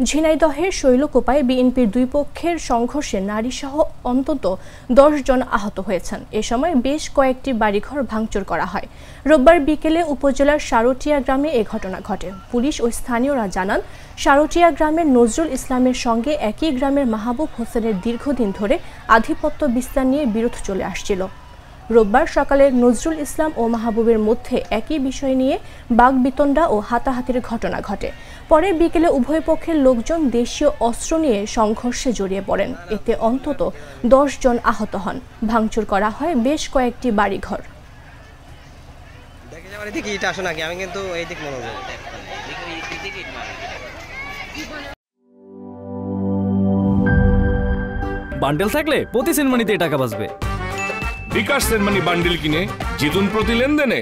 ঝিনাইদহের শৈলকুপায় বিএনপির দুই পক্ষের সংঘর্ষে নারীসহ অন্তত 10 জন আহত হয়েছেন। এ সময় বেশ কয়েকটি বাড়িঘর ভাঙচুর করা হয়। রোববার বিকেলে উপজেলার সারটিয়া গ্রামে এ ঘটনা ঘটে। পুলিশ ও স্থানীয়রা জানান, সারটিয়া গ্রামের নজরুল ইসলামের সঙ্গে একই গ্রামের মাহবুব হোসেনের দীর্ঘদিন ধরে আধিপত্য বিস্তার নিয়ে বিরোধ চলে আসছিল। রোববার সকালে নজরুল ইসলাম ও মাহবুবের মধ্যে একই বিষয় নিয়ে বাগবিতণ্ডা ও হাতাহাতির ঘটনা ঘটে। পরে বিকেলে উভয় পক্ষের লোকজন দেশীয় অস্ত্র নিয়ে সংঘর্ষে জড়িয়ে পড়েন। এতে অন্তত 10 জন আহত হন। ভাঙচুর করা হয় বেশ কয়েকটি বাড়িঘর। বান্ডেল থাকলে প্রতি সেনমানিতে টাকা বাঁচবে। বিকাশ সেনমানি বান্ডিল কিনে জিতুন প্রতি লেনদেনে।